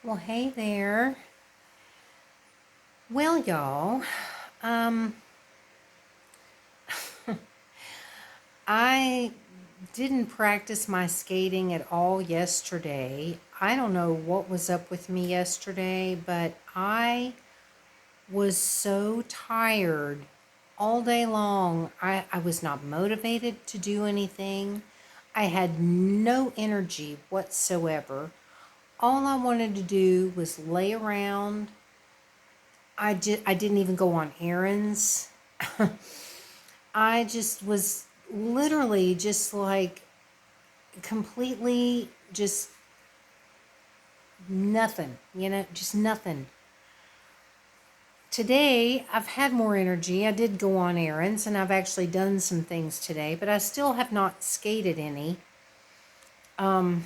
Well, hey there. Well, y'all, um, I didn't practice my skating at all yesterday. I don't know what was up with me yesterday, but I was so tired all day long. I was not motivated to do anything. I had no energy whatsoever. All I wanted to do was lay around. I didn't even go on errands. I just was literally just like completely just nothing, just nothing. Today, I've had more energy. I did go on errands and I've actually done some things today, but I still have not skated any. Um,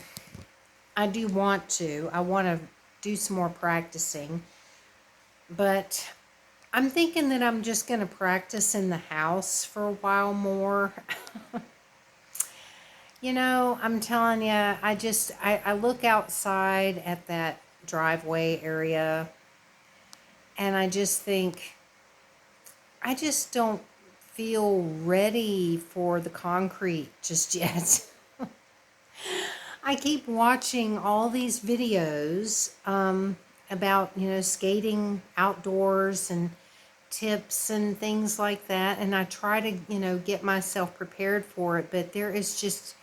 I do want to. I want to do some more practicing, but I'm thinking that I'm just going to practice in the house for a while more. I'm telling you, I look outside at that driveway area and I just think, I just don't feel ready for the concrete just yet. I keep watching all these videos about, skating outdoors and tips and things like that. And I try to, get myself prepared for it, but there is just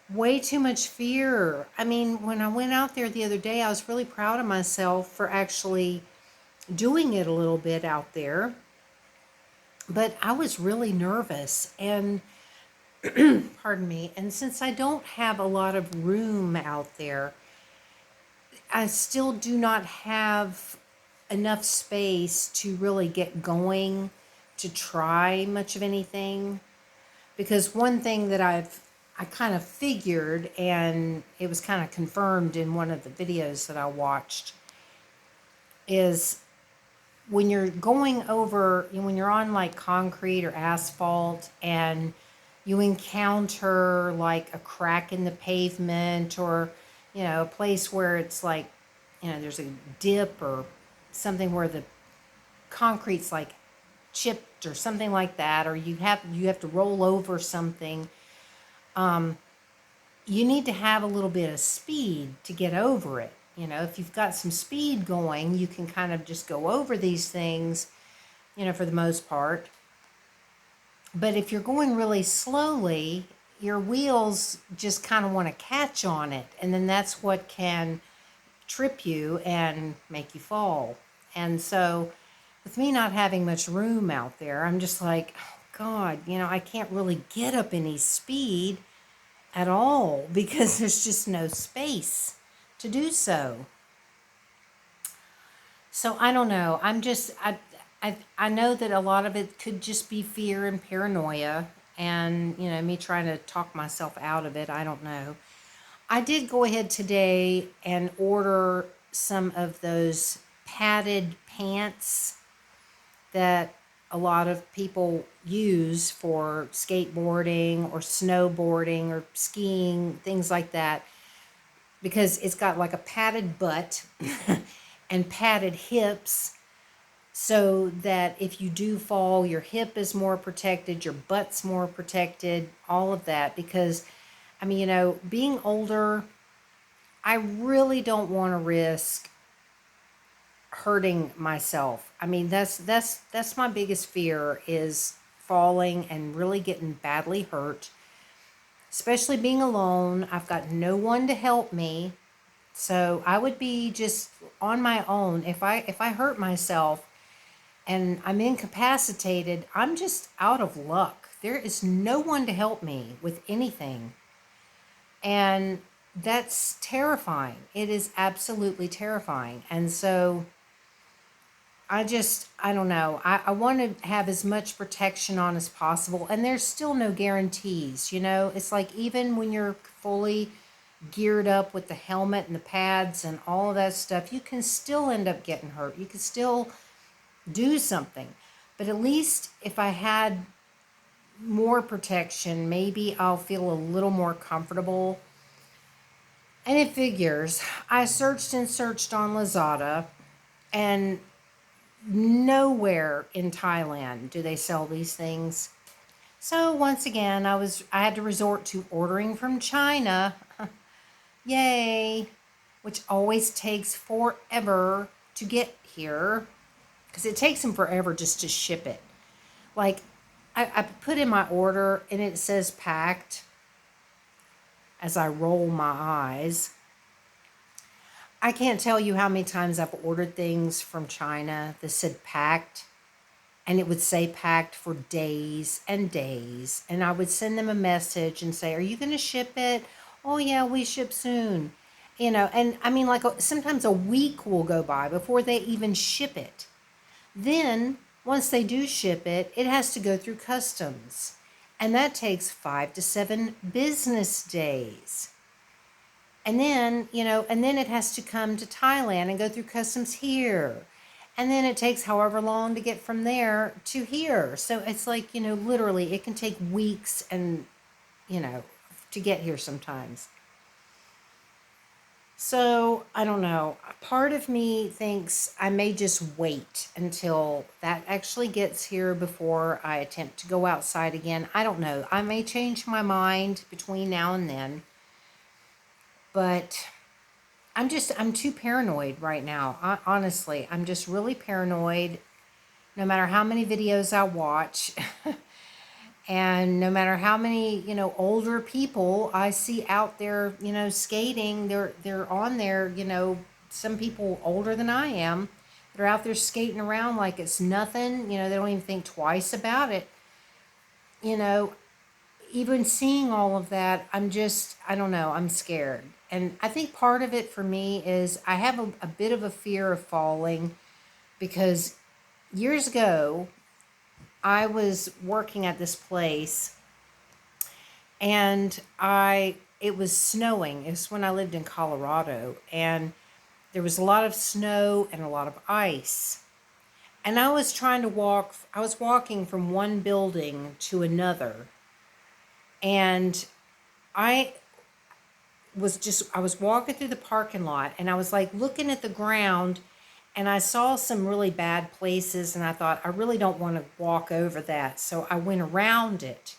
way too much fear. I mean, when I went out there the other day, I was really proud of myself for actually doing it a little bit out there, but I was really nervous and pardon me. And since I don't have a lot of room out there, I still do not have enough space to really get going to try much of anything. Because one thing that I kind of figured, and it was kind of confirmed in one of the videos that I watched, is when you're going over, when you're on like concrete or asphalt and you encounter like a crack in the pavement, or a place where it's like, there's a dip or something where the concrete's like chipped or something like that, or you have to roll over something. You need to have a little bit of speed to get over it. If you've got some speed going, you can kind of just go over these things, for the most part. But if you're going really slowly, your wheels just kind of want to catch on it. And then that's what can trip you and make you fall. And so, with me not having much room out there, I'm just like, oh God, I can't really get up any speed at all because there's just no space to do so. So I don't know. I know that a lot of it could just be fear and paranoia and, me trying to talk myself out of it. I don't know. I did go ahead today and order some of those padded pants that a lot of people use for skateboarding or snowboarding or skiing, things like that, because it's got like a padded butt and padded hips, so that if you do fall, your hip is more protected, your butt's more protected, all of that. Because, I mean, being older, I really don't want to risk hurting myself. I mean, that's my biggest fear, is falling and really getting badly hurt, especially being alone. I've got no one to help me. So I would be just on my own. If I hurt myself and I'm incapacitated, I'm just out of luck. There is no one to help me with anything. And that's terrifying. It is absolutely terrifying. And so I don't know. I want to have as much protection on as possible. And there's still no guarantees, It's like even when you're fully geared up with the helmet and the pads and all of that stuff, you can still end up getting hurt. You can still do something. But at least if I had more protection, maybe I'll feel a little more comfortable And it figures. I searched and searched on Lazada, and nowhere in Thailand do they sell these things. So once again, I had to resort to ordering from China. Yay, which always takes forever to get here because it takes them forever just to ship it. Like, I put in my order and it says packed as I roll my eyes. I can't tell you how many times I've ordered things from China that said packed, and it would say packed for days and days. And I would send them a message and say, "Are you going to ship it?" "Oh, yeah, we ship soon." And I mean, like sometimes a week will go by before they even ship it. Then, once they do ship it, it has to go through customs. And that takes 5 to 7 business days. And then it has to come to Thailand and go through customs here. And then it takes however long to get from there to here. So it's like, literally it can take weeks and, to get here sometimes. So I don't know. Part of me thinks I may just wait until that actually gets here before I attempt to go outside again. I don't know. I may change my mind between now and then. But I'm too paranoid right now. Honestly, I'm just really paranoid no matter how many videos I watch and no matter how many, older people I see out there, skating. They're on there, some people older than I am. They're out there skating around like it's nothing. They don't even think twice about it. You know, Even seeing all of that, I don't know, I'm scared. And I think part of it for me is I have a bit of a fear of falling because years ago, I was working at this place and it was snowing. It was when I lived in Colorado, and there was a lot of snow and a lot of ice. And I was walking from one building to another. And I I was walking through the parking lot and I was like looking at the ground, and I saw some really bad places, and I thought, I really don't want to walk over that. So I went around it,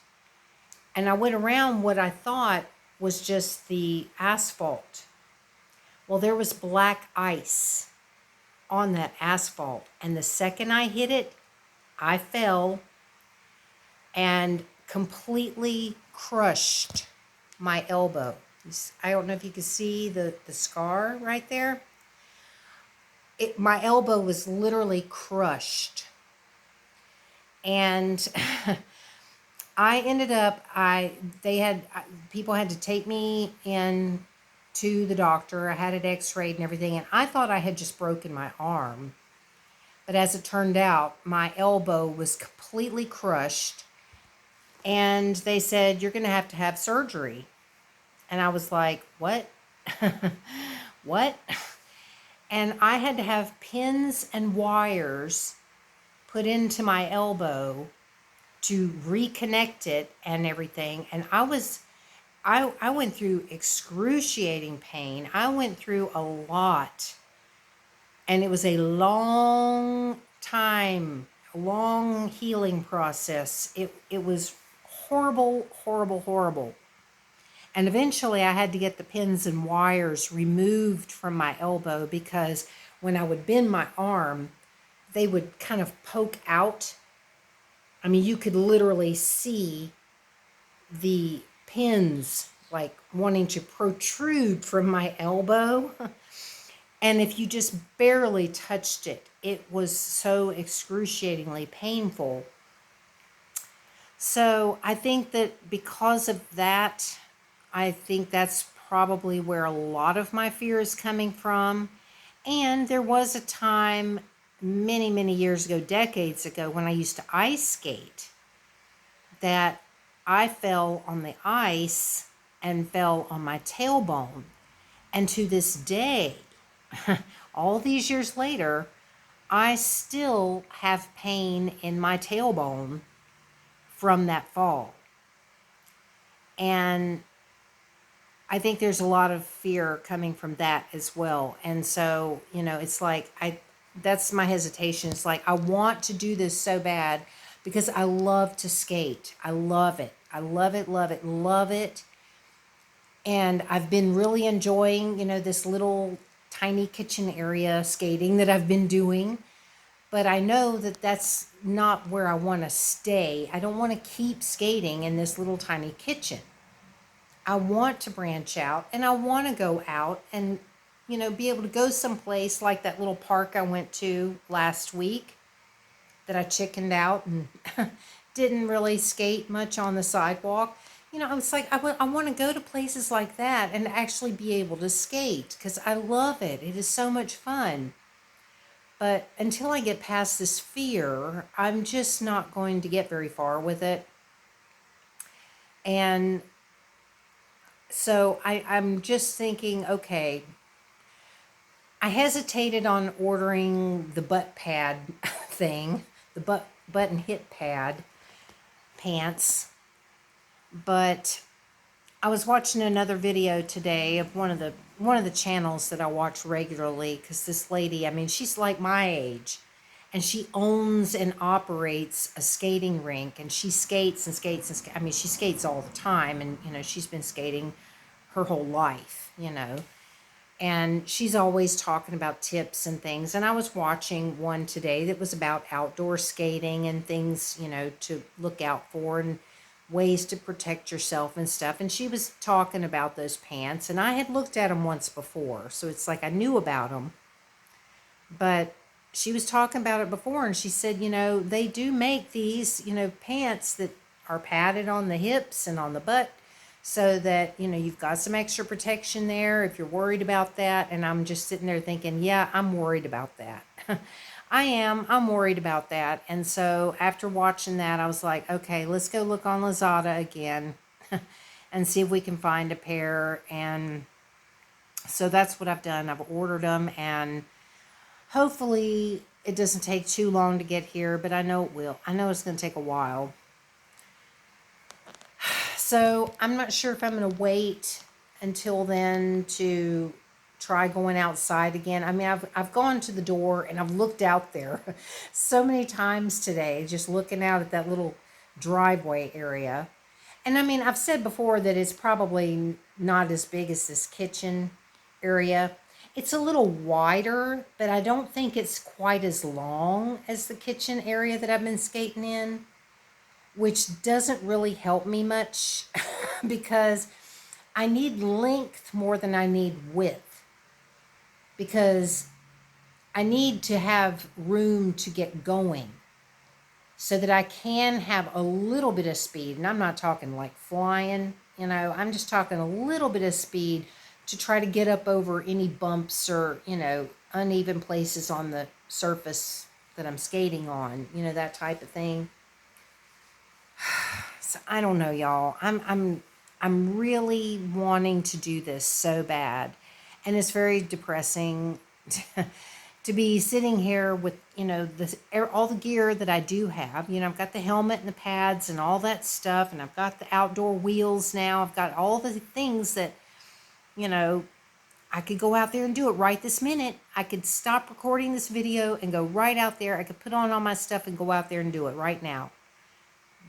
and I went around what I thought was just the asphalt. Well, there was black ice on that asphalt. And the second I hit it, I fell and completely crushed my elbow. I don't know if you can see the scar right there. My elbow was literally crushed. And I ended up, people had to take me in to the doctor. I had it x-rayed and everything, and I thought I had just broken my arm. But as it turned out, my elbow was completely crushed, and they said, "You're going to have surgery." And I was like, "What?" What? And I had to have pins and wires put into my elbow to reconnect it and everything. And I went through excruciating pain. I went through a lot. And it was a long time, a long healing process. It was horrible, horrible, horrible. And eventually I had to get the pins and wires removed from my elbow because when I would bend my arm, they would kind of poke out. I mean, you could literally see the pins like wanting to protrude from my elbow. And if you just barely touched it, it was so excruciatingly painful. So I think that because of that, I think that's probably where a lot of my fear is coming from. And there was a time many, many years ago, decades ago, when I used to ice skate, that I fell on the ice and fell on my tailbone. And to this day, all these years later, I still have pain in my tailbone from that fall. And I think there's a lot of fear coming from that as well. And so, it's like that's my hesitation. It's like I want to do this so bad because I love to skate. I love it. I love it, love it, love it. And I've been really enjoying, this little tiny kitchen area skating that I've been doing. But I know that that's not where I want to stay. I don't want to keep skating in this little tiny kitchen. I want to branch out and I want to go out and, be able to go someplace like that little park I went to last week that I chickened out and didn't really skate much on the sidewalk. I was like, I want to go to places like that and actually be able to skate because I love it. It is so much fun. But until I get past this fear, I'm just not going to get very far with it. And so I'm just thinking, okay, I hesitated on ordering the butt pad thing, the butt and hip pad pants, but I was watching another video today of one of the channels that I watch regularly because this lady, I mean, she's like my age, and she owns and operates a skating rink, and she skates and skates and I mean, she skates all the time, and she's been skating her whole life, and she's always talking about tips and things. And I was watching one today that was about outdoor skating and things, to look out for and ways to protect yourself and stuff. And she was talking about those pants, and I had looked at them once before, so it's like I knew about them. But she was talking about it before, and she said, they do make these, pants that are padded on the hips and on the butt so that, you've got some extra protection there if you're worried about that. And I'm just sitting there thinking, yeah, I'm worried about that. I'm worried about that. And so after watching that, I was like, okay, let's go look on Lazada again and see if we can find a pair. And so that's what I've done. I've ordered them, and hopefully it doesn't take too long to get here, but I know it will. I know it's going to take a while. So I'm not sure if I'm going to wait until then to try going outside again. I mean, I've gone to the door and I've looked out there so many times today, just looking out at that little driveway area. And I mean, I've said before that it's probably not as big as this kitchen area. It's a little wider, but I don't think it's quite as long as the kitchen area that I've been skating in, which doesn't really help me much because I need length more than I need width, because I need to have room to get going so that I can have a little bit of speed. And I'm not talking like flying, I'm just talking a little bit of speed to try to get up over any bumps or, uneven places on the surface that I'm skating on, that type of thing. So I don't know, y'all. I'm really wanting to do this so bad. And it's very depressing to be sitting here with, all the gear that I do have. I've got the helmet and the pads and all that stuff, and I've got the outdoor wheels now. I've got all the things that, I could go out there and do it right this minute. I could stop recording this video and go right out there. I could put on all my stuff and go out there and do it right now.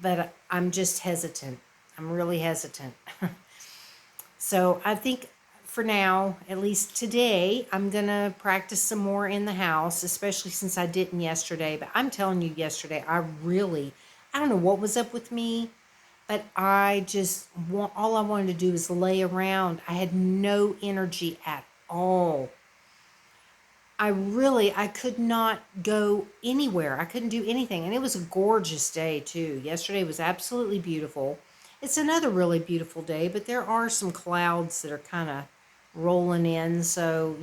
But I'm just hesitant. I'm really hesitant. So I think for now, at least today, I'm going to practice some more in the house, especially since I didn't yesterday. But I'm telling you, yesterday, I don't know what was up with me, but all I wanted to do was lay around. I had no energy at all. I could not go anywhere. I couldn't do anything. And it was a gorgeous day too. Yesterday was absolutely beautiful. It's another really beautiful day, but there are some clouds that are kind of rolling in. So,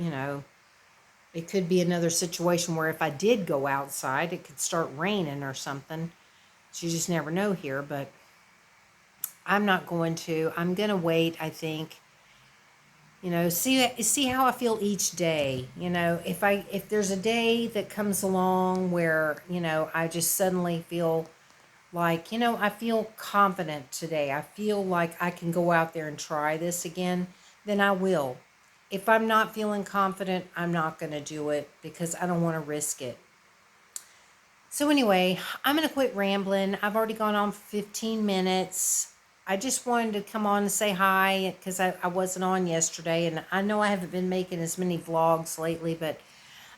it could be another situation where if I did go outside, it could start raining or something. So you just never know here, but I'm not going to. I'm going to wait, I think. See how I feel each day. If there's a day that comes along where, I just suddenly feel like, I feel confident today. I feel like I can go out there and try this again. then I will. If I'm not feeling confident, I'm not going to do it because I don't want to risk it. So, anyway, I'm going to quit rambling. I've already gone on for 15 minutes. I just wanted to come on and say hi because I wasn't on yesterday. And I know I haven't been making as many vlogs lately, but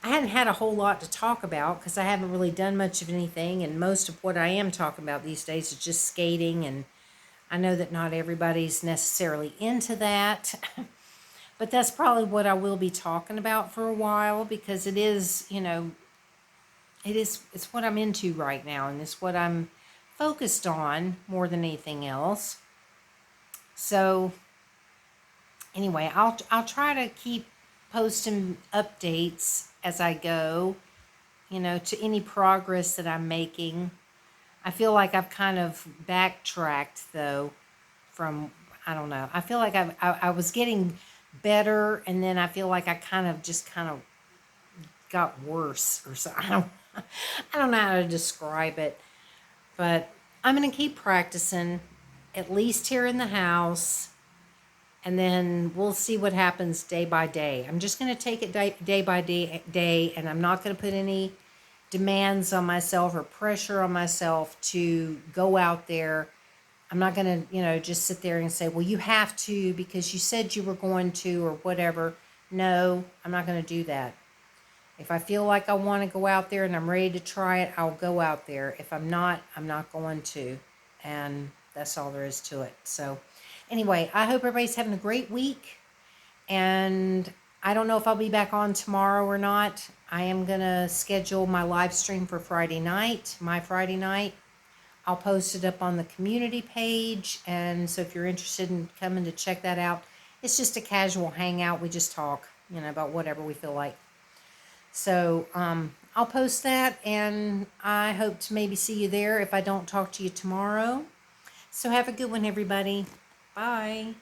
I hadn't had a whole lot to talk about because I haven't really done much of anything. And most of what I am talking about these days is just skating. And I know that not everybody's necessarily into that. But that's probably what I will be talking about for a while because it is, it's what I'm into right now and it's what I'm focused on more than anything else. So anyway, I'll try to keep posting updates as I go, to any progress that I'm making. I feel like I've kind of backtracked though from, I don't know. I feel like I was getting better and then I feel like I kind of got worse or so. I don't know how to describe it, but I'm going to keep practicing at least here in the house and then we'll see what happens day by day. I'm just going to take it day by day and I'm not going to put any demands on myself or pressure on myself to go out there. I'm not going to, just sit there and say, well, you have to because you said you were going to or whatever. No, I'm not going to do that. If I feel like I want to go out there and I'm ready to try it, I'll go out there. If I'm not going to. And that's all there is to it. So anyway, I hope everybody's having a great week. And I don't know if I'll be back on tomorrow or not. I am going to schedule my live stream for Friday night, my Friday night. I'll post it up on the community page. And so if you're interested in coming to check that out, it's just a casual hangout. We just talk, about whatever we feel like. So I'll post that, and I hope to maybe see you there if I don't talk to you tomorrow. So have a good one, everybody. Bye.